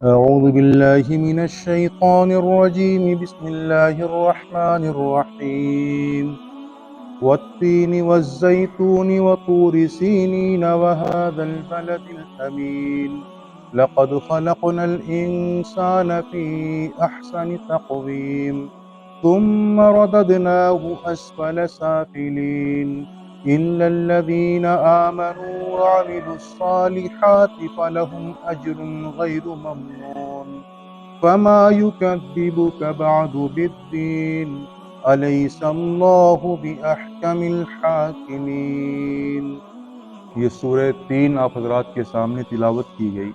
أعوذ بالله من الشيطان الرجيم بسم الله الرحمن الرحيم والتين والزيتون وطور سينين وهذا البلد الأمين لقد خلقنا الإنسان في أحسن تقويم ثم رددناه أسفل سافلين إلا الذين آمنوا وعملوا الصالحات فلهم أجر غير ممنون فما يكذبك بعد بالدين أليس الله بأحكم الحاكمين۔ یہ سورہ تین آپ حضرات کے سامنے تلاوت کی گئی۔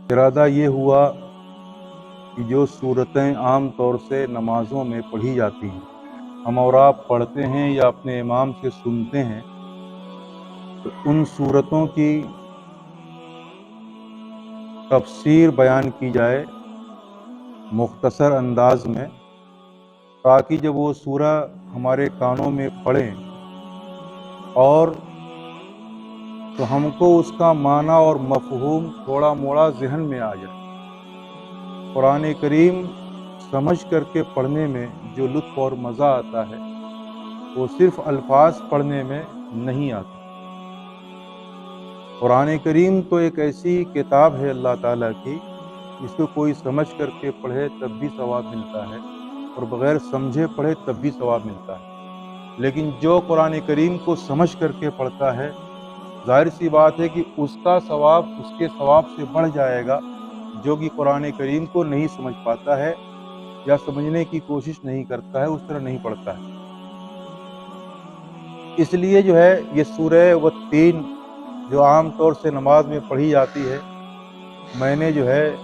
ارادہ یہ ہوا کہ جو سورتیں عام طور سے نمازوں میں پڑھی جاتی ہیں، ہم اور آپ پڑھتے ہیں یا اپنے امام سے سنتے ہیں، تو ان سورتوں کی تفسیر بیان کی جائے مختصر انداز میں، تاکہ جب وہ سورہ ہمارے کانوں میں پڑھیں اور تو ہم کو اس کا معنی اور مفہوم تھوڑا موڑا ذہن میں آ جائے۔ قرآن کریم سمجھ کر کے پڑھنے میں جو لطف اور مزہ آتا ہے وہ صرف الفاظ پڑھنے میں نہیں آتا۔ قرآن کریم تو ایک ایسی کتاب ہے اللہ تعالیٰ کی، اس کو کوئی سمجھ کر کے پڑھے تب بھی ثواب ملتا ہے اور بغیر سمجھے پڑھے تب بھی ثواب ملتا ہے۔ لیکن جو قرآن کریم کو سمجھ کر کے پڑھتا ہے، ظاہر سی بات ہے کہ اس کا ثواب اس کے ثواب سے بڑھ جائے گا، جو کہ قرآن کریم کو نہیں سمجھ پاتا ہے یا سمجھنے کی کوشش نہیں کرتا ہے، اس طرح نہیں پڑھتا ہے۔ اس لیے جو ہے یہ سورہ والتین جو عام طور سے نماز میں پڑھی جاتی ہے، میں نے جو ہے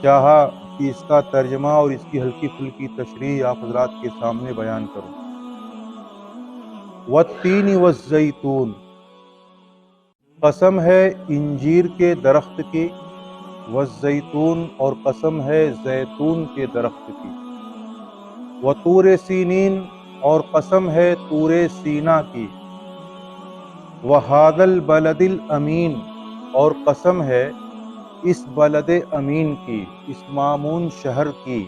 چاہا کہ اس کا ترجمہ اور اس کی ہلکی پھلکی تشریح آپ حضرات کے سامنے بیان کروں۔ والتین والزیتون، قسم ہے انجیر کے درخت کی، والزیتون اور قسم ہے زیتون کے درخت کی، وطور سینین اور قسم ہے طور سینا کی، وہذا البلد الامین اور قسم ہے اس بلد امین کی، اس مامون شہر کی۔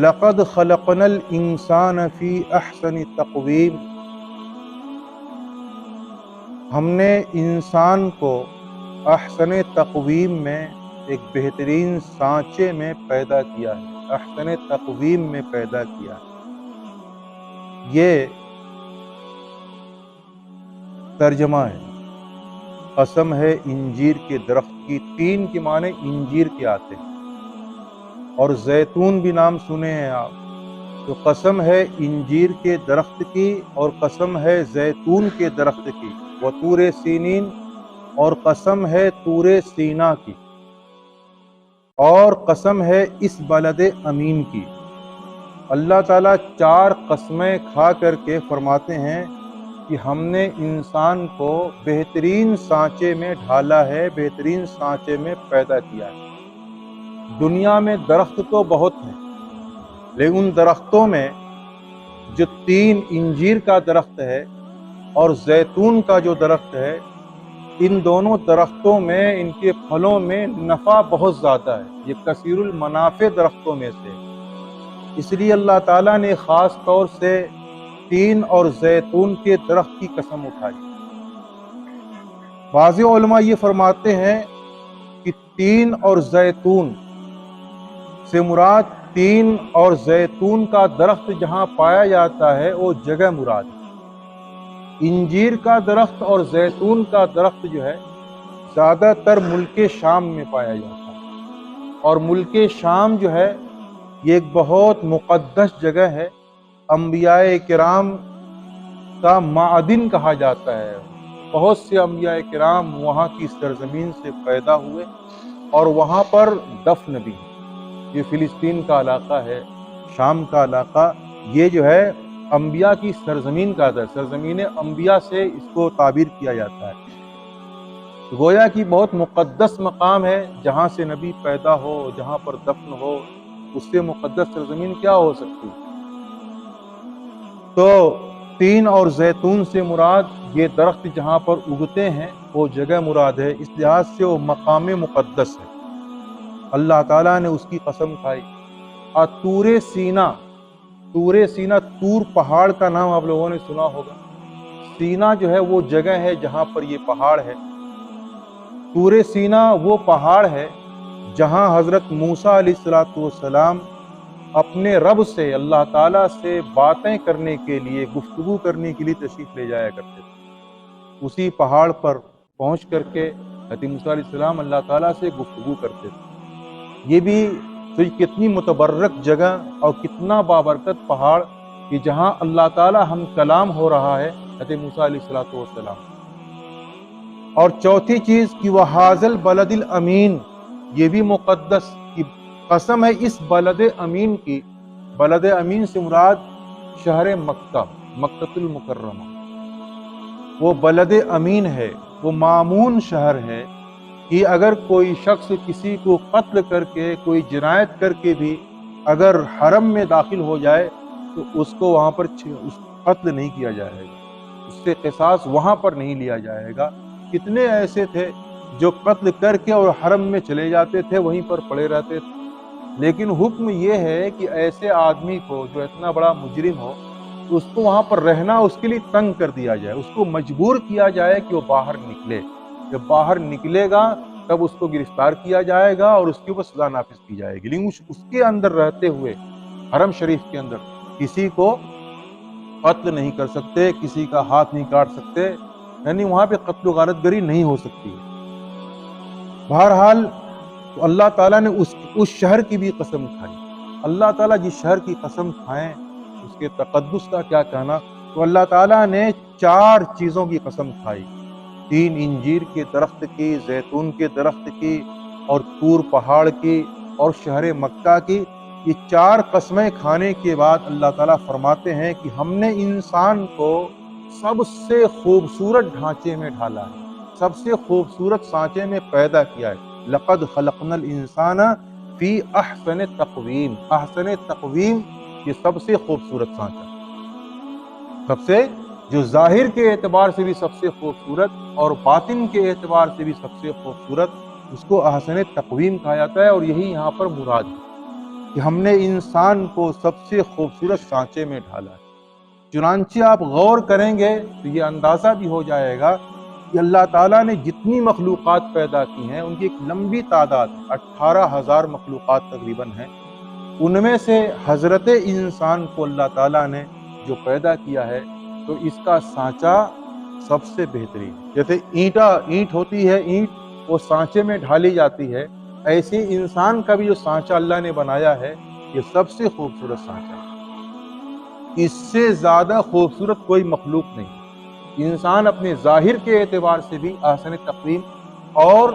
لقد خلقنا الانسان فی احسن تقویم، ہم نے انسان کو احسن تقویم میں ایک بہترین سانچے میں پیدا کیا ہے، احسن تقویم میں پیدا کیا ہے۔ یہ ترجمہ ہے۔ قسم ہے انجیر کے درخت کی، تین کے معنی انجیر کے آتے ہیں، اور زیتون بھی نام سنے ہیں آپ، تو قسم ہے انجیر کے درخت کی اور قسم ہے زیتون کے درخت کی، وطور سینین اور قسم ہے طور سینا کی، اور قسم ہے اس بلد امین کی۔ اللہ تعالیٰ چار قسمیں کھا کر کے فرماتے ہیں کہ ہم نے انسان کو بہترین سانچے میں ڈھالا ہے، بہترین سانچے میں پیدا کیا ہے۔ دنیا میں درخت تو بہت ہیں، لیکن ان درختوں میں جو تین انجیر کا درخت ہے اور زیتون کا جو درخت ہے، ان دونوں درختوں میں، ان کے پھلوں میں نفع بہت زیادہ ہے، یہ کثیر المنافع درختوں میں سے۔ اس لیے اللہ تعالیٰ نے خاص طور سے تین اور زیتون کے درخت کی قسم اٹھائی۔ بعض علماء یہ فرماتے ہیں کہ تین اور زیتون سے مراد تین اور زیتون کا درخت جہاں پایا جاتا ہے وہ جگہ مراد ہے۔ انجیر کا درخت اور زیتون کا درخت جو ہے زیادہ تر ملک شام میں پایا جاتا ہے، اور ملک شام جو ہے یہ ایک بہت مقدس جگہ ہے، انبیاء کرام کا معدن کہا جاتا ہے۔ بہت سے انبیاء کرام وہاں کی سرزمین سے پیدا ہوئے اور وہاں پر دفن بھی۔ یہ فلسطین کا علاقہ ہے، شام کا علاقہ، یہ جو ہے انبیاء کی سرزمین کا ہے، سرزمین انبیاء سے اس کو تعبیر کیا جاتا ہے۔ گویا کہ بہت مقدس مقام ہے، جہاں سے نبی پیدا ہو، جہاں پر دفن ہو، اس سے مقدس سرزمین کیا ہو سکتی۔ تو تین اور زیتون سے مراد یہ درخت جہاں پر اگتے ہیں وہ جگہ مراد ہے، اس لحاظ سے وہ مقام مقدس ہے۔ اللہ تعالیٰ نے اس کی قسم کھائی۔ اور طور سینا، طور پہاڑ کا نام آپ لوگوں نے سنا ہوگا۔ سینا جو ہے وہ جگہ ہے جہاں پر یہ پہاڑ ہے۔ طور سینا وہ پہاڑ ہے جہاں حضرت موسیٰ علیہ السلام اپنے رب سے، اللہ تعالیٰ سے باتیں کرنے کے لیے، گفتگو کرنے کے لیے تشریف لے جایا کرتے تھے۔ اسی پہاڑ پر پہنچ کر کے حضرت موسیٰ علیہ السلام اللہ تعالیٰ سے گفتگو کرتے تھے۔ یہ بھی کتنی متبرک جگہ اور کتنا بابرکت پہاڑ کہ جہاں اللہ تعالیٰ ہم کلام ہو رہا ہے حضرت موسیٰ علیہ السلام۔ اور چوتھی چیز کہ وَهَٰذَا الْبَلَدِ الْأَمِينَ، یہ بھی مقدس کی قسم ہے اس بلد امین کی۔ بلد امین سے مراد شہر مکہ، مکۃ المکرمہ، وہ بلد امین ہے، وہ مامون شہر ہے کہ اگر کوئی شخص کسی کو قتل کر کے، کوئی جنایت کر کے بھی اگر حرم میں داخل ہو جائے تو اس کو وہاں پر قتل نہیں کیا جائے گا، اس سے قصاص وہاں پر نہیں لیا جائے گا۔ کتنے ایسے تھے جو قتل کر کے اور حرم میں چلے جاتے تھے، وہیں پر پڑے رہتے تھے، لیکن حکم یہ ہے کہ ایسے آدمی کو جو اتنا بڑا مجرم ہو، اس کو وہاں پر رہنا اس کے لیے تنگ کر دیا جائے، اس کو مجبور کیا جائے کہ وہ باہر نکلے۔ جب باہر نکلے گا تب اس کو گرفتار کیا جائے گا اور اس کے اوپر سزا نافذ کی جائے گی، لیکن اس کے اندر رہتے ہوئے، حرم شریف کے اندر کسی کو قتل نہیں کر سکتے، کسی کا ہاتھ نہیں کاٹ سکتے، یعنی وہاں پہ قتل و غارت گری نہیں ہو سکتی ہے۔ بہرحال تو اللہ تعالیٰ نے اس شہر کی بھی قسم کھائی۔ اللہ تعالیٰ جس شہر کی قسم کھائیں اس کے تقدس کا کیا کہنا۔ تو اللہ تعالیٰ نے 4 چیزوں کی قسم کھائی، 3 انجیر کے درخت کی، زیتون کے درخت کی، اور طور پہاڑ کی، اور شہر مکہ کی۔ یہ 4 قسمیں کھانے کے بعد اللہ تعالیٰ فرماتے ہیں کہ ہم نے انسان کو سب سے خوبصورت ڈھانچے میں ڈھالا ہے، سب سے خوبصورت سانچے میں پیدا کیا ہے۔ لقد خلقنا الانسان فی احسن تقویم، احسن تقویم یہ سب سے خوبصورت سانچہ، سب سے جو ظاہر کے اعتبار سے بھی سب سے خوبصورت اور باطن کے اعتبار سے بھی سب سے خوبصورت، اس کو احسن تقویم کہا جاتا ہے۔ اور یہی یہاں پر مراد ہے کہ ہم نے انسان کو سب سے خوبصورت سانچے میں ڈھالا ہے۔ چنانچہ آپ غور کریں گے تو یہ اندازہ بھی ہو جائے گا کہ اللہ تعالیٰ نے جتنی مخلوقات پیدا کی ہیں ان کی ایک لمبی تعداد 18,000 مخلوقات تقریباً ہیں، ان میں سے حضرت انسان کو اللہ تعالیٰ نے جو پیدا کیا ہے تو اس کا سانچہ سب سے بہترین، جیسے اینٹ ہوتی ہے، اینٹ وہ سانچے میں ڈھالی جاتی ہے، ایسے انسان کا بھی جو سانچہ اللہ نے بنایا ہے یہ سب سے خوبصورت سانچہ ہے۔ اس سے زیادہ خوبصورت کوئی مخلوق نہیں۔ انسان اپنے ظاہر کے اعتبار سے بھی احسن تقویم اور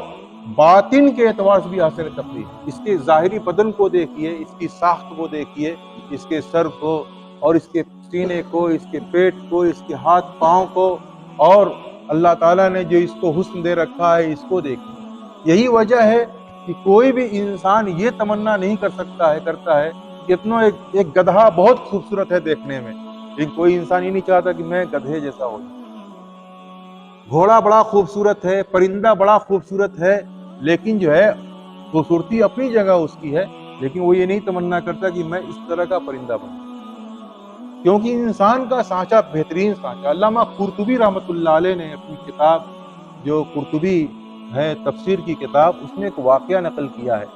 باطن کے اعتبار سے بھی احسن تقویم۔ اس کے ظاہری بدن کو دیکھیے، اس کی ساخت کو دیکھیے، اس کے سر کو اور اس کے سینے کو، اس کے پیٹ کو، اس کے ہاتھ پاؤں کو، اور اللہ تعالیٰ نے جو اس کو حسن دے رکھا ہے اس کو دیکھیے۔ یہی وجہ ہے کہ کوئی بھی انسان یہ تمنا نہیں کرتا ہے کہ اتنا ایک گدھا بہت خوبصورت ہے دیکھنے میں، لیکن کوئی انسان یہ نہیں چاہتا کہ میں گدھے جیسا ہو جاؤں۔ گھوڑا بڑا خوبصورت ہے، پرندہ بڑا خوبصورت ہے، لیکن جو ہے خوبصورتی اپنی جگہ اس کی ہے، لیکن وہ یہ نہیں تمنا کرتا کہ میں اس طرح کا پرندہ بنوں، کیونکہ انسان کا سانچہ بہترین سانچہ۔ علامہ قرطبی رحمۃ اللہ علیہ نے اپنی کتاب جو قرطبی ہے تفسیر کی کتاب، اس میں ایک واقعہ نقل کیا ہے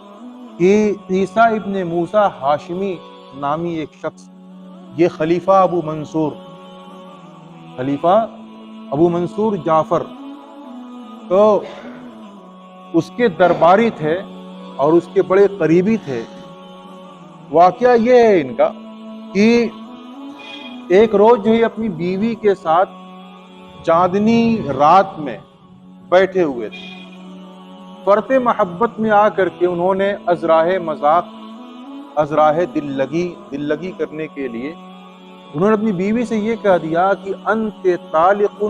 کہ عیسیٰ ابن موسیٰ ہاشمی نامی ایک شخص، یہ خلیفہ ابو منصور جعفر، تو اس کے درباری تھے اور اس کے بڑے قریبی تھے۔ واقعہ یہ ہے ان کا کہ ایک روز جو ہی اپنی بیوی کے ساتھ چاندنی رات میں بیٹھے ہوئے تھے، فرط محبت میں آ کر کے انہوں نے ازراہ مذاق، ازراہ دل لگی کرنے کے لیے انہوں نے اپنی بیوی سے یہ کہہ دیا کہ انت طالق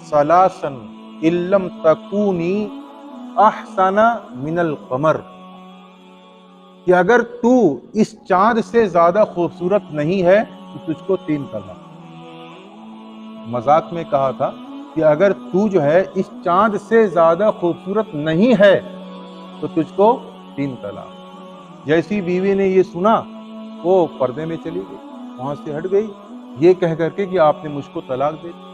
ثلاثا ان لم تکونی احسن من القمر، کہ اگر تو اس چاند سے زیادہ خوبصورت نہیں ہے تو تجھ کو 3 طلاق۔ مذاق میں کہا تھا کہ اگر تو جو ہے اس چاند سے زیادہ خوبصورت نہیں ہے تو تجھ کو 3 طلاق۔ جیسی بیوی نے یہ سنا وہ پردے میں چلی گئی، وہاں سے ہٹ گئی، یہ کہہ کر کے کہ آپ نے مجھ کو طلاق دے دی،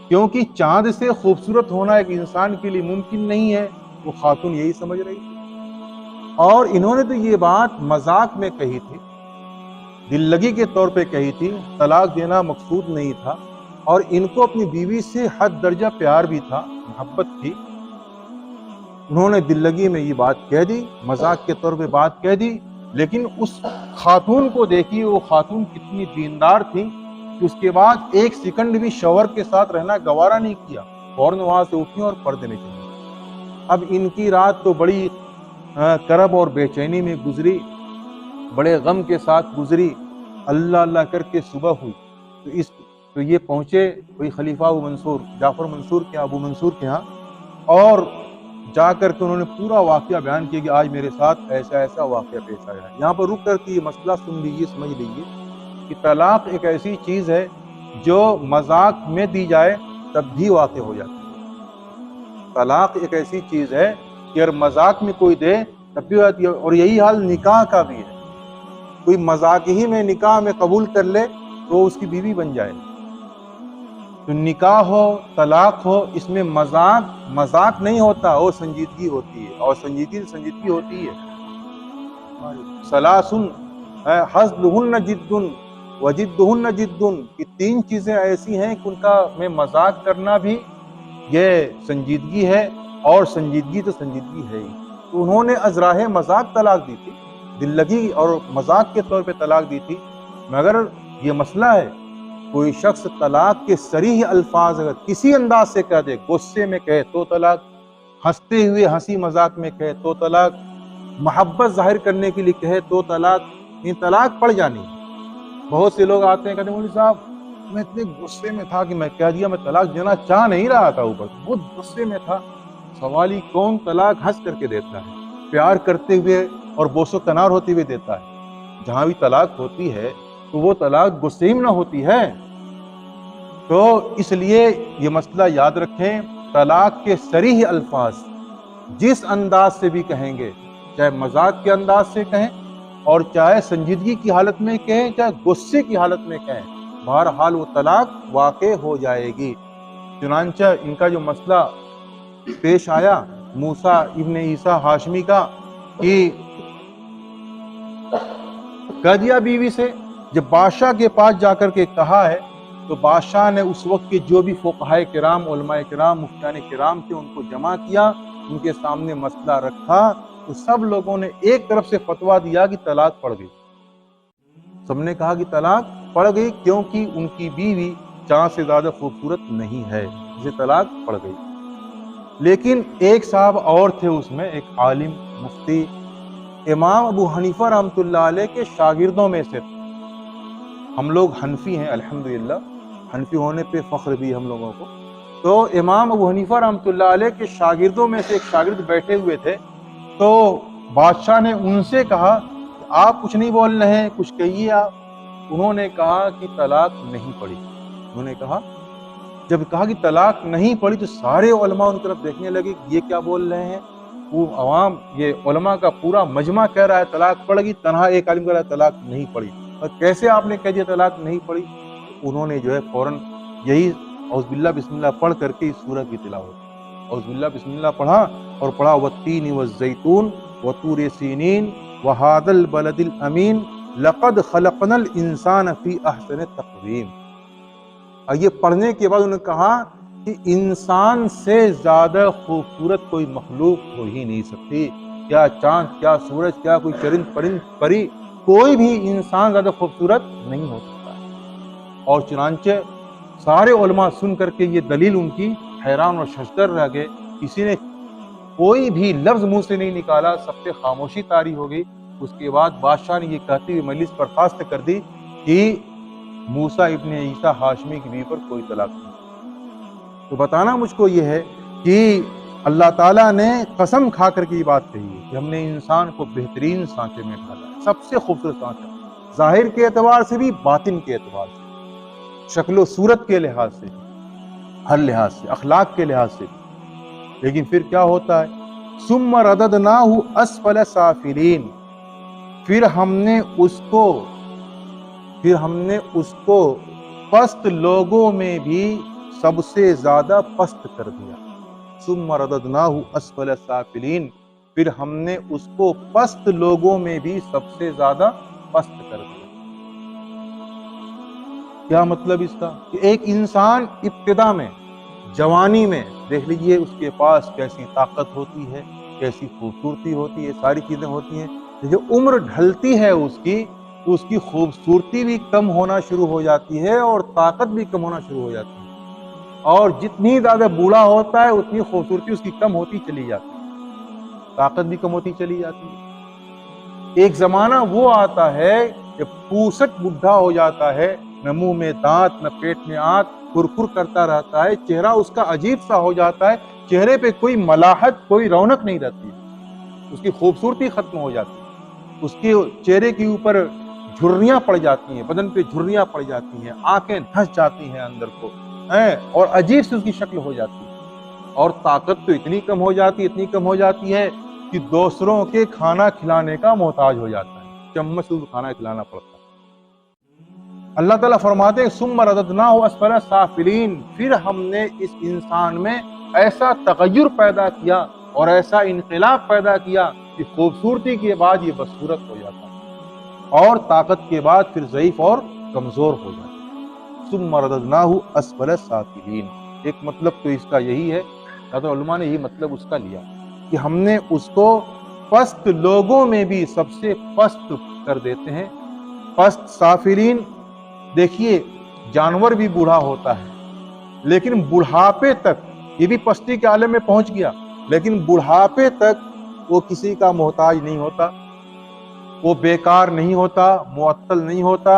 کیونکہ چاند سے خوبصورت ہونا ایک انسان کے لیے ممکن نہیں ہے، وہ خاتون یہی سمجھ رہی تھی۔ اور انہوں نے تو یہ بات مذاق میں کہی تھی، دل لگی کے طور پہ کہی تھی، طلاق دینا مقصود نہیں تھا، اور ان کو اپنی بیوی سے حد درجہ پیار بھی تھا، محبت تھی۔ انہوں نے دل لگی میں یہ بات کہہ دی، مذاق کے طور پہ بات کہہ دی، لیکن اس خاتون کو دیکھی وہ خاتون کتنی دیندار تھی کہ اس کے بعد ایک سیکنڈ بھی شوہر کے ساتھ رہنا گوارا نہیں کیا، فوراً وہاں سے اٹھی اور پردے میں چلی۔ اب ان کی رات تو بڑی کرب اور بے چینی میں گزری، بڑے غم کے ساتھ گزری، اللہ اللہ کر کے صبح ہوئی تو یہ پہنچے کوئی خلیفہ ابو منصور، جعفر منصور کے ابو منصور کے ہاں، اور جا کر کے انہوں نے پورا واقعہ بیان کیا کہ آج میرے ساتھ ایسا ایسا واقعہ پیش آیا ہے۔ یہاں پر رک کر کے یہ مسئلہ سن لیجیے، سمجھ لیجیے کہ طلاق ایک ایسی چیز ہے جو مذاق میں دی جائے تب بھی واقع ہو جاتی ہے۔ طلاق ایک ایسی چیز ہے کہ اگر مذاق میں کوئی دے تب بھی ہوتی ہے، اور یہی حال نکاح کا بھی ہے۔ کوئی مذاق ہی میں نکاح میں قبول کر لے تو اس کی بیوی بن جائے۔ تو نکاح ہو طلاق ہو، اس میں مذاق نہیں ہوتا، وہ سنجیدگی ہوتی ہے، اور سنجیدگی ہوتی ہے۔ ثلاث حزلہن جد وجدہن جد، یہ 3 چیزیں ایسی ہیں کہ ان کا میں مذاق کرنا بھی یہ سنجیدگی ہے، اور سنجیدگی تو سنجیدگی ہے ہی۔ تو انہوں نے ازراہ مذاق طلاق دی تھی، دل لگی اور مذاق کے طور پہ طلاق دی تھی، مگر یہ مسئلہ ہے کوئی شخص طلاق کے صریح الفاظ اگر کسی انداز سے کہہ دے، غصے میں کہے تو طلاق، ہنستے ہوئے ہنسی مذاق میں کہے تو طلاق، محبت ظاہر کرنے کے لیے کہے تو طلاق، یہ طلاق پڑ جانی۔ بہت سے لوگ آتے ہیں کہتے ہیں مولوی صاحب میں اتنے غصے میں تھا کہ میں کہہ دیا، میں طلاق دینا چاہ نہیں رہا تھا، اوپر بہت غصے میں تھا۔ سوال ہی کون طلاق ہنس کر کے دیتا ہے، پیار کرتے ہوئے اور بوس و کنار ہوتے ہوئے دیتا ہے؟ جہاں بھی طلاق ہوتی ہے تو وہ طلاق غصے میں نہ ہوتی ہے۔ تو اس لیے یہ مسئلہ یاد رکھیں، طلاق کے صریح الفاظ جس انداز سے بھی کہیں گے، چاہے مذاق کے انداز سے کہیں اور چاہے سنجیدگی کی حالت میں کہیں، چاہے غصے کی حالت میں کہیں، بہرحال وہ طلاق واقع ہو جائے گی۔ چنانچہ ان کا جو مسئلہ پیش آیا موسیٰ ابن عیسیٰ ہاشمی کا، کہ کہہ دیا بیوی سے، جب بادشاہ کے پاس جا کر کے کہا ہے تو بادشاہ نے اس وقت کے جو بھی فقہائے کرام، علماء کرام، مفتیان کرام تھے ان کو جمع کیا، ان کے سامنے مسئلہ رکھا، تو سب لوگوں نے ایک طرف سے فتویٰ دیا کہ طلاق پڑ گئی۔ سب نے کہا کہ طلاق پڑ گئی، کیونکہ ان کی بیوی چاند سے زیادہ خوبصورت نہیں ہے، اسے طلاق پڑ گئی۔ لیکن ایک صاحب اور تھے اس میں، ایک عالم مفتی امام ابو حنیفہ رحمۃ اللہ علیہ کے شاگردوں میں سے تھے۔ ہم لوگ حنفی ہیں الحمدللہ، حنفی ہونے پہ فخر بھی ہم لوگوں کو۔ تو امام ابو حنیفہ رحمۃ اللہ علیہ کے شاگردوں میں سے ایک شاگرد بیٹھے ہوئے تھے، تو بادشاہ نے ان سے کہا آپ کچھ نہیں بول رہے ہیں، کچھ کہیے آپ۔ انہوں نے کہا کہ طلاق نہیں پڑی۔ انہوں نے کہا، جب کہا کہ طلاق نہیں پڑی تو سارے علماء ان طرف دیکھنے لگے کہ یہ کیا بول رہے ہیں، وہ عوام، یہ علماء کا پورا مجمع کہہ رہا ہے طلاق پڑ گئی، تنہا ایک عالم کہہ رہا ہے طلاق نہیں پڑی، اور کیسے آپ نے کہہ دیا طلاق نہیں پڑی؟ انہوں نے جو ہے فوراً یہی اعوذ باللہ بسم اللہ پڑھ کر کے اس سورہ کی تلاوت، اعوذ باللہ بسم اللہ پڑھا اور پڑھا والتین والزیتون وطور سینین وہذا البلد الامین لقد خلقنا الانسان فی احسن تقویم۔ اور یہ پڑھنے کے بعد انہوں نے کہا کہ انسان سے زیادہ خوبصورت کوئی مخلوق ہو ہی نہیں سکتی، کیا چاند، کیا سورج، کیا کوئی چرند پرند پری، کوئی بھی انسان زیادہ خوبصورت نہیں ہو سکتا۔ اور چنانچہ سارے علماء سن کر کے یہ دلیل ان کی حیران اور ششدر رہ گئے، کسی نے کوئی بھی لفظ منہ سے نہیں نکالا، سب پہ خاموشی طاری ہو گئی۔ اس کے بعد بادشاہ نے یہ کہتی ہوئی مجلس برخاست کر دی کہ موسیٰ ابن عیسیٰ ہاشمی کی بیوی پر کوئی طلاق نہیں۔ تو بتانا مجھ کو یہ ہے کہ اللہ تعالیٰ نے قسم کھا کر کے یہ بات کہی ہے کہ ہم نے انسان کو بہترین سانچے میں ڈالا ہے، سب سے خوبصورت سانچہ، ظاہر کے اعتبار سے بھی، باطن کے اعتبار سے، شکل و صورت کے لحاظ سے، ہر لحاظ سے، اخلاق کے لحاظ سے۔ لیکن پھر کیا ہوتا ہے، ثم رددناہ اسفل سافلین، پھر ہم نے اس کو پست لوگوں میں بھی سب سے زیادہ پست کر دیا۔ ثم رددناہ اسفل سافلین، پھر ہم نے اس کو پست لوگوں میں بھی سب سے زیادہ پست کر دیا۔ کیا مطلب اس کا؟ کہ ایک انسان ابتدا میں، جوانی میں دیکھ لیجئے اس کے پاس کیسی طاقت ہوتی ہے، کیسی خوبصورتی ہوتی ہے، ساری چیزیں ہوتی ہیں۔ جو عمر ڈھلتی ہے اس کی خوبصورتی بھی کم ہونا شروع ہو جاتی ہے اور طاقت بھی کم ہونا شروع ہو جاتی ہے، اور جتنی زیادہ بوڑھا ہوتا ہے اتنی خوبصورتی اس کی کم ہوتی چلی جاتی ہے، طاقت بھی کم ہوتی چلی جاتی ہے۔ ایک زمانہ وہ آتا ہے کہ پوسٹ بڈھا ہو جاتا ہے، نہ منہ میں دانت، نہ پیٹ میں آنت، کھر کرتا رہتا ہے، چہرہ اس کا عجیب سا ہو جاتا ہے، چہرے پہ کوئی ملاحت، کوئی رونق نہیں رہتی ہے، اس کی خوبصورتی ختم ہو جاتی ہے، اس کے چہرے کے اوپر جھریاں پڑ جاتی ہیں، بدن پہ جھریاں پڑ جاتی ہیں، آنکھیں دھس جاتی ہیں اندر کو، اور عجیب سی اس کی شکل ہو جاتی ہے، اور طاقت تو اتنی کم ہو جاتی ہے کہ دوسروں کے کھانا کھلانے کا محتاج ہو جاتا ہے، چمچ سے کھانا کھلانا پڑتا ہے۔ اللہ تعالیٰ فرماتے ہیں ثم رددناہ اسفل سافلین، پھر ہم نے اس انسان میں ایسا تغیر پیدا کیا اور ایسا انقلاب پیدا کیا کہ خوبصورتی کے بعد یہ بدصورت ہو جاتا ہے، اور طاقت کے بعد پھر ضعیف اور کمزور ہو جاتا ہے۔ ثم رددناہ اسفل سافلین، ایک مطلب تو اس کا یہی ہے، زیادہ علماء نے یہی مطلب اس کا لیا کہ ہم نے اس کو پست لوگوں میں بھی سب سے پست کر دیتے ہیں۔ پست سافلین، دیکھیے جانور بھی بوڑھا ہوتا ہے لیکن بڑھاپے تک، یہ بھی پستی کے عالم میں پہنچ گیا، لیکن بڑھاپے تک وہ کسی کا محتاج نہیں ہوتا، وہ بیکار نہیں ہوتا، معطل نہیں ہوتا،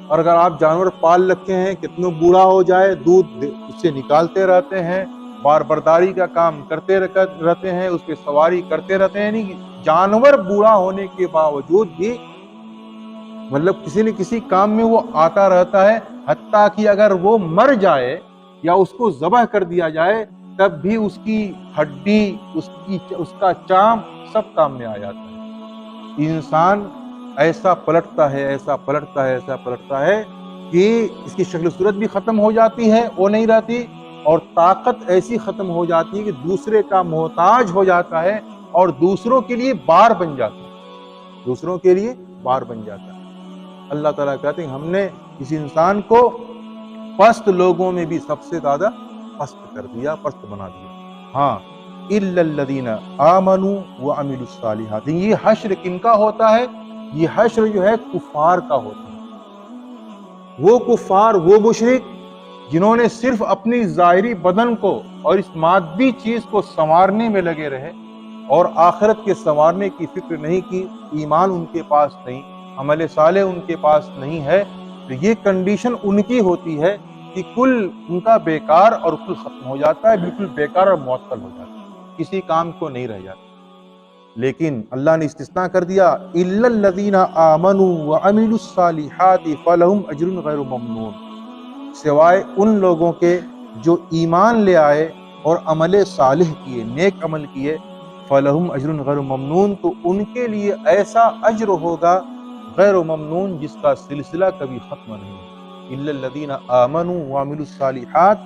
اور اگر آپ جانور پال رکھے ہیں، کتنا بوڑھا ہو جائے دودھ اس سے نکالتے رہتے ہیں، بار برداری کا کام کرتے رہتے ہیں، اس پہ سواری کرتے رہتے ہیں، نہیں جانور بوڑھا ہونے کے باوجود بھی مطلب کسی نہ کسی کام میں وہ آتا رہتا ہے، حتیٰ کہ اگر وہ مر جائے یا اس کو ذبح کر دیا جائے تب بھی اس کی ہڈی، اس کا چام سب کام میں آ جاتا ہے۔ انسان ایسا پلٹتا ہے کہ اس کی شکل صورت بھی ختم ہو جاتی ہے، وہ نہیں رہتی، اور طاقت ایسی ختم ہو جاتی ہے کہ دوسرے کا محتاج ہو جاتا ہے اور دوسروں کے لیے بار بن جاتا ہے، اللہ تعالیٰ کہتے ہیں ہم نے اس انسان کو پست لوگوں میں بھی سب سے زیادہ پست کر دیا، پست بنا دیا۔ ہاں، الا الذین آمنوا وعملوا الصالحات، یہ حشر کن کا ہوتا ہے؟ یہ حشر جو ہے کفار کا ہوتا ہے، وہ کفار، وہ مشرک جنہوں نے صرف اپنی ظاہری بدن کو اور اس مادی چیز کو سنوارنے میں لگے رہے اور آخرت کے سنوارنے کی فکر نہیں کی، ایمان ان کے پاس نہیں، عمل صالح ان کے پاس نہیں ہے، تو یہ کنڈیشن ان کی ہوتی ہے کہ کل ان کا بیکار اور کل ختم ہو جاتا ہے، بالکل بیکار اور معطل ہو جاتا ہے، کسی کام کو نہیں رہ جاتا۔ لیکن اللہ نے استثناء کر دیا الا الذین آمنوا وعملوا الصالحات فلہم اجر غیر ممنون، سوائے ان لوگوں کے جو ایمان لے آئے اور عمل صالح کیے، نیک عمل کیے، فلہم اجر غیر ممنون، تو ان کے لیے ایسا اجر ہوگا غیر ممنون جس کا سلسلہ کبھی ختم نہیں ہے۔ الا الذین آمنوا وعملوا الصالحات،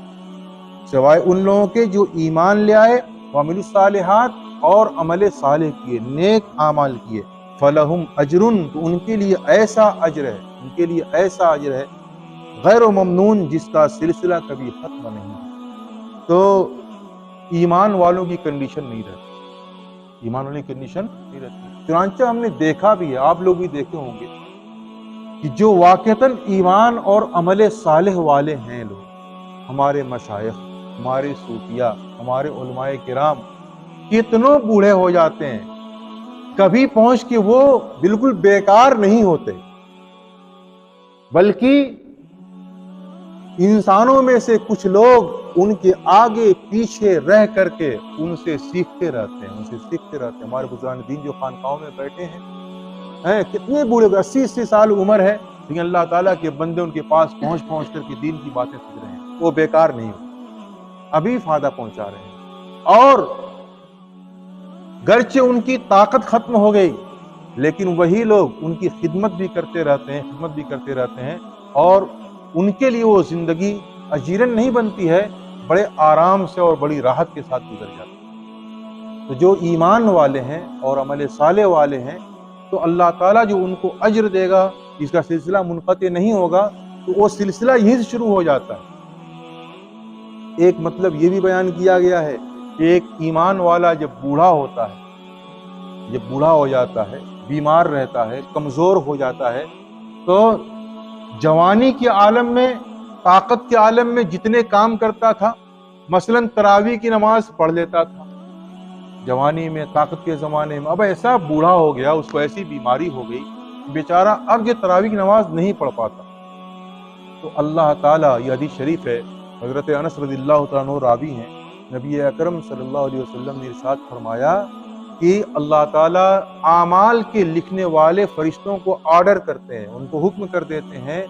سوائے ان لوگوں کے جو ایمان لے آئے، وعملوا الصالحات، اور عمل صالح کیے، نیک اعمال کیے، فلہم اجر، تو ان کے لیے ایسا اجر ہے، غیر ممنون جس کا سلسلہ کبھی ختم نہیں ہے۔ تو ایمان والوں کی کنڈیشن نہیں رہتی، چنانچہ ہم نے دیکھا بھی ہے، آپ لوگ بھی دیکھے ہوں گے کہ جو واقعتاً ایمان اور عمل صالح والے ہیں لوگ، ہمارے مشائخ، ہمارے صوفیاء، ہمارے علماء کرام، کتنوں بوڑھے ہو جاتے ہیں، کبھی پہنچ کے وہ بالکل بیکار نہیں ہوتے، بلکہ انسانوں میں سے کچھ لوگ ان کے آگے پیچھے رہ کر کے ان سے سیکھتے رہتے ہیں۔ ہمارے بزرگان دین جو خانقاہوں میں بیٹھے ہیں، کتنے بوڑھے، 80 سال عمر ہے، لیکن اللہ تعالیٰ کے بندے ان کے پاس پہنچ کر کے دین کی باتیں سیکھ رہے ہیں، وہ بیکار نہیں ہوتے، ابھی فائدہ پہنچا رہے ہیں۔ اور گرچہ ان کی طاقت ختم ہو گئی لیکن وہی لوگ ان کی خدمت بھی کرتے رہتے ہیں اور ان کے لیے وہ زندگی اجیرن نہیں بنتی ہے، بڑے آرام سے اور بڑی راحت کے ساتھ گزر جاتی ہے۔ تو جو ایمان والے ہیں اور عمل صالح والے ہیں تو اللہ تعالیٰ جو ان کو اجر دے گا، اس کا سلسلہ منقطع نہیں ہوگا، تو وہ سلسلہ یہیں سے شروع ہو جاتا ہے۔ ایک مطلب یہ بھی بیان کیا گیا ہے کہ ایک ایمان والا جب بوڑھا ہو جاتا ہے، بیمار رہتا ہے، کمزور ہو جاتا ہے، تو جوانی کے عالم میں، طاقت کے عالم میں جتنے کام کرتا تھا، مثلا تراویح کی نماز پڑھ لیتا تھا جوانی میں، طاقت کے زمانے میں، اب ایسا بوڑھا ہو گیا، اس کو ایسی بیماری ہو گئی بیچارہ اب یہ تراویح کی نماز نہیں پڑھ پاتا۔ تو اللہ تعالیٰ، یہ حدیث شریف ہے، حضرت انس رضی اللہ تعالیٰ عنہ راوی ہیں، نبی اکرم صلی اللہ علیہ وسلم نے ارشاد فرمایا کہ اللہ تعالیٰ اعمال کے لکھنے والے فرشتوں کو آرڈر کرتے ہیں، ان کو حکم کر دیتے ہیں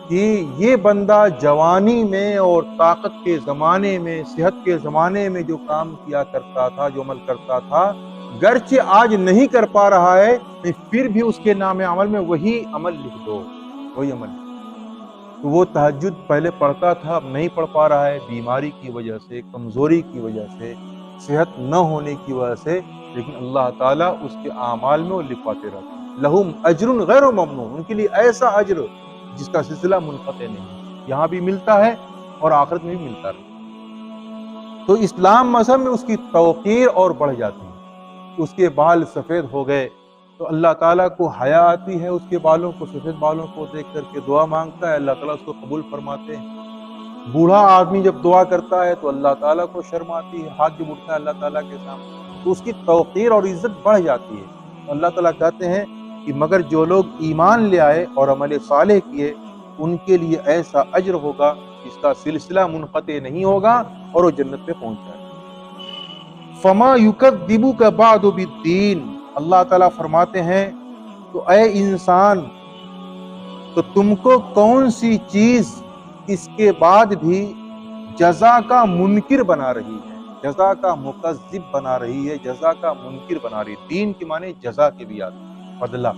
کہ یہ بندہ جوانی میں اور طاقت کے زمانے میں، صحت کے زمانے میں جو کام کیا کرتا تھا، جو عمل کرتا تھا، گرچہ آج نہیں کر پا رہا ہے، پھر بھی اس کے نام عمل میں وہی عمل لکھ دو، وہی عمل۔ تو وہ تہجد پہلے پڑھتا تھا، اب نہیں پڑھ پا رہا ہے، بیماری کی وجہ سے، کمزوری کی وجہ سے، صحت نہ ہونے کی وجہ سے، لیکن اللہ تعالیٰ اس کے اعمال میں وہ لکھواتے رہتے ہیں۔ لہم اجر غیر ممنون، ان کے لیے ایسا اجر جس کا سلسلہ منقطع نہیں، یہاں بھی ملتا ہے اور آخرت میں بھی ملتا رہے۔ تو اسلام مذہب میں اس کی توقیر اور بڑھ جاتی ہے۔ اس کے بال سفید ہو گئے تو اللہ تعالیٰ کو حیا آتی ہے، اس کے بالوں کو، سفید بالوں کو دیکھ کر کے دعا مانگتا ہے، اللہ تعالیٰ اس کو قبول فرماتے ہیں۔ بوڑھا آدمی جب دعا کرتا ہے تو اللہ تعالیٰ کو شرم آتی ہے، ہاتھ جب اٹھتا ہے اللہ تعالیٰ کے سامنے تو اس کی توقیر اور عزت بڑھ جاتی ہے۔ تو اللہ تعالیٰ کہتے ہیں کہ مگر جو لوگ ایمان لے آئے اور عمل صالح کیے، ان کے لیے ایسا اجر ہوگا جس کا سلسلہ منقطع نہیں ہوگا اور وہ جنت میں پہنچ جائے۔ فما یکذبک بعد بالدین، اللہ تعالیٰ فرماتے ہیں تو اے انسان، تو تم کو کون سی چیز اس کے بعد بھی جزا کا منکر بنا رہی ہے، جزا کا مکذب بنا رہی ہے، جزا کا منکر بنا رہی ہے۔ دین کے معنی جزا کے بھی آتے ہیں، بدلہ۔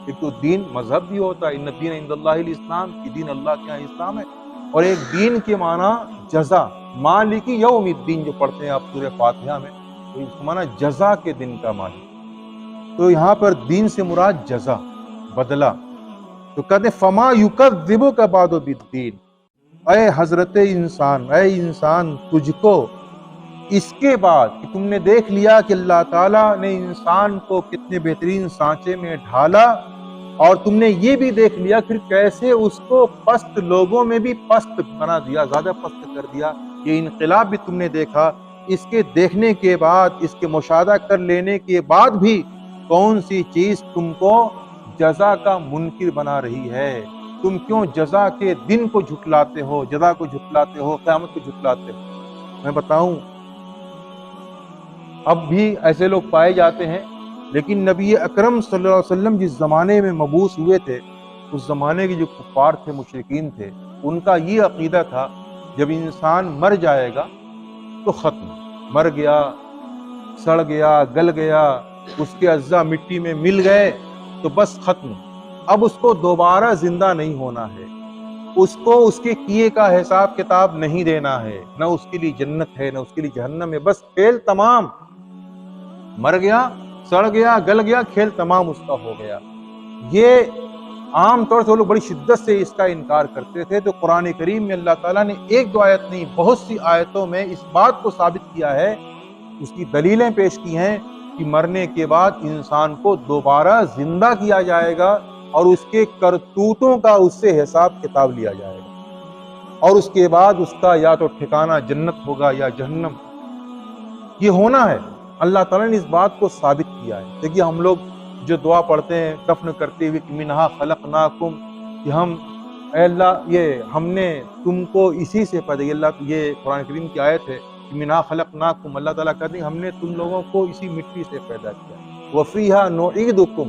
ایک تو دین مذہب بھی ہوتا ہے، ان الدین عند اللہ الاسلام، کہ دین اللہ کے یہاں اسلام ہے، اور ایک دین کے معنی جزا، مالک یوم الدین جو پڑھتے ہیں آپ سورہ فاتحہ میں، تو اس کا معنی جزا کے دن کا معنی۔ تو یہاں پر دین سے مراد جزا، بدلہ۔ تو کہتے فما یکذبک بعد بالدین، اے حضرت انسان، اے انسان، تجھ کو اس کے بعد کہ تم نے دیکھ لیا کہ اللہ تعالیٰ نے انسان کو کتنے بہترین سانچے میں ڈھالا، اور تم نے یہ بھی دیکھ لیا پھر کیسے اس کو پست لوگوں میں بھی پست بنا دیا، زیادہ پست کر دیا، یہ انقلاب بھی تم نے دیکھا۔ اس کے دیکھنے کے بعد، اس کے مشاہدہ کر لینے کے بعد بھی کون سی چیز تم کو جزا کا منکر بنا رہی ہے؟ تم کیوں جزا کے دن کو جھٹلاتے ہو، جزا کو جھٹلاتے ہو، قیامت کو جھٹلاتے ہو؟ میں بتاؤں، اب بھی ایسے لوگ پائے جاتے ہیں، لیکن نبی اکرم صلی اللہ علیہ وسلم جس زمانے میں مبعوث ہوئے تھے، اس زمانے کے جو کفار تھے، مشرکین تھے، ان کا یہ عقیدہ تھا جب انسان مر جائے گا تو ختم، مر گیا، سڑ گیا، گل گیا، اس کے اجزاء مٹی میں مل گئے تو بس ختم، اب اس کو دوبارہ زندہ نہیں ہونا ہے، اس کو اس کے کیے کا حساب کتاب نہیں دینا ہے، نہ اس کے لیے جنت ہے نہ اس کے لیے جہنم ہے، بس کھیل تمام، مر گیا، سڑ گیا، گل گیا، کھیل تمام اس کا ہو گیا۔ یہ عام طور سے وہ لوگ بڑی شدت سے اس کا انکار کرتے تھے، تو قرآن کریم میں اللہ تعالیٰ نے ایک دو آیت نہیں، بہت سی آیتوں میں اس بات کو ثابت کیا ہے، اس کی دلیلیں پیش کی ہیں کہ مرنے کے بعد انسان کو دوبارہ زندہ کیا جائے گا اور اس کے کرتوتوں کا اس سے حساب کتاب لیا جائے گا، اور اس کے بعد اس کا یا تو ٹھکانہ جنت ہوگا یا جہنم، یہ ہونا ہے۔ اللہ تعالیٰ نے اس بات کو ثابت کیا ہے۔ دیکھیے ہم لوگ جو دعا پڑھتے ہیں دفن کرتے ہوئے کہ منہا خلقناکم، کہ اے اللہ، یہ ہم نے تم کو اسی سے پیدا کیا، اللہ، یہ قرآن کریم کی آیت ہے کہ منہا خلقناکم، اللہ تعالیٰ کہتے ہیں ہم نے تم لوگوں کو اسی مٹی سے پیدا کیا، وفیہا نعیدکم،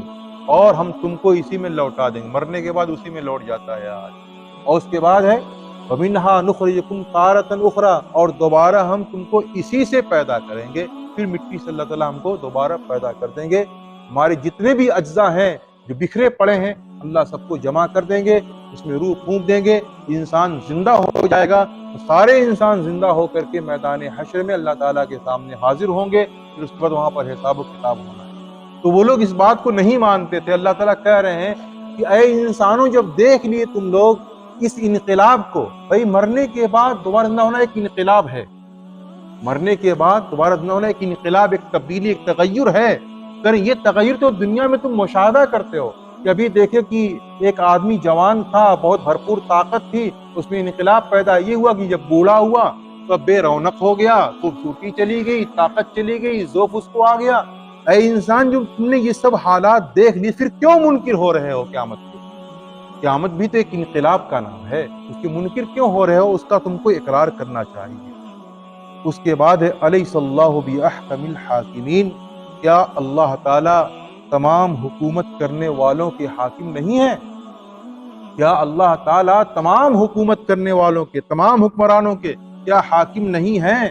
اور ہم تم کو اسی میں لوٹا دیں گے، مرنے کے بعد اسی میں لوٹ جاتا ہے آج، اور اس کے بعد ہے وَمِنْهَا نُخْرِجُكُمْ تَارَةً أُخْرَىٰ، اور دوبارہ ہم تم کو اسی سے پیدا کریں گے۔ پھر مٹی سے اللہ تعالیٰ ہم کو دوبارہ پیدا کر دیں گے. ہمارے جتنے بھی اجزاء ہیں جو بکھرے پڑے ہیں اللہ سب کو جمع کر دیں گے, اس میں روح پھونک دیں گے, انسان زندہ ہو جائے گا. سارے انسان زندہ ہو کر کے میدان حشر میں اللہ تعالیٰ کے سامنے حاضر ہوں گے, پھر اس کے بعد وہاں پر حساب و کتاب ہونا ہے. تو وہ لوگ اس بات کو نہیں مانتے تھے. اللہ تعالیٰ کہہ رہے ہیں کہ اے انسانوں, جب دیکھ لیے تم لوگ اس انقلاب کو, بھائی مرنے کے بعد دوبارہ زندہ ہونا ایک انقلاب ہے, مرنے کے بعد دوبارہ زندہ ہونا ایک انقلاب, ایک تبدیلی, ایک تغیر ہے. یہ تغیر تو دنیا میں تم مشاہدہ کرتے ہو کہ ابھی دیکھے کہ ایک آدمی جوان تھا, بہت بھرپور طاقت تھی, اس میں انقلاب پیدا یہ ہوا کہ جب بوڑھا ہوا تو اب بے رونق ہو گیا, خوبصورتی چلی گئی, طاقت چلی گئی, ذوف اس کو آ گیا. اے انسان, جو تم نے یہ سب حالات دیکھ لی, پھر کیوں منکر ہو رہے ہو قیامت کی؟ قیامت بھی تو ایک انقلاب کا نام ہے, اس کے منکر کیوں ہو رہے ہو؟ اس کا تم کو اقرار کرنا چاہیے. اس کے بعد ہے الیس اللہ باحکم الحاکمین, کیا اللہ تعالی تمام حکومت کرنے والوں کے حاکم نہیں ہیں؟ کیا اللہ تعالیٰ تمام حکومت کرنے والوں کے, تمام حکمرانوں کے کیا حاکم نہیں ہیں؟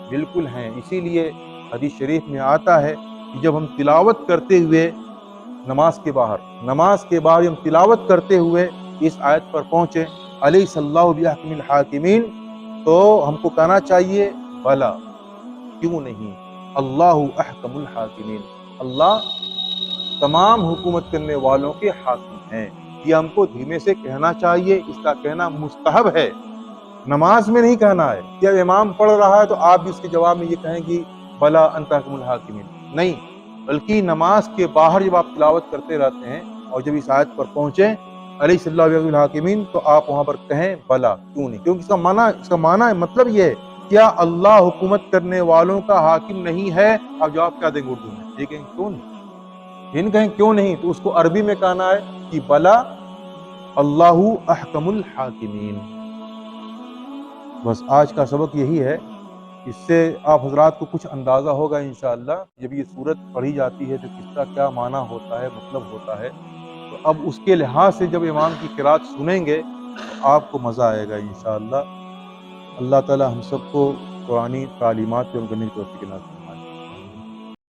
بالکل ہیں. اسی لیے حدیث شریف میں آتا ہے کہ جب ہم تلاوت کرتے ہوئے نماز کے بعد ہم تلاوت کرتے ہوئے اس آیت پر پہنچے الیس اللہ باحکم الحاکمین, تو ہم کو کہنا چاہیے بلا, کیوں نہیں, اللہ احکم الحاکمین, اللہ تمام حکومت کرنے والوں کے حاکم ہیں. یہ ہم کو دھیمے سے کہنا چاہیے, اس کا کہنا مستحب ہے, نماز میں نہیں کہنا ہے. جب امام پڑھ رہا ہے تو آپ بھی اس کے جواب میں یہ کہیں گی بلا انت احکم الحاکمین, نہیں, بلکہ نماز کے باہر جب آپ تلاوت کرتے رہتے ہیں اور جب اس آیت پر پہنچیں الیس اللہ باحکم الحاکمین, تو آپ وہاں پر کہیں بلا, کیوں نہیں, کیونکہ اس کا معنی مطلب یہ ہے, کیا اللہ حکومت کرنے والوں کا حاکم نہیں ہے؟ آپ جواب کیا دیں گے اردو میں؟ یہ کہیں کیوں نہیں, کہیں کیوں نہیں, تو اس کو عربی میں کہنا ہے کہ بلا اللہ احکم الحاکمین. بس آج کا سبق یہی ہے. اس سے آپ حضرات کو کچھ اندازہ ہوگا انشاءاللہ, جب یہ سورت پڑھی جاتی ہے تو کس کا کیا معنی ہوتا ہے, مطلب ہوتا ہے. تو اب اس کے لحاظ سے جب امام کی قرات سنیں گے تو آپ کو مزہ آئے گا انشاءاللہ. اللہ تعالی ہم سب کو قرآنی تعلیمات پہ عمل کرنے کی توفیق عطا فرمائے.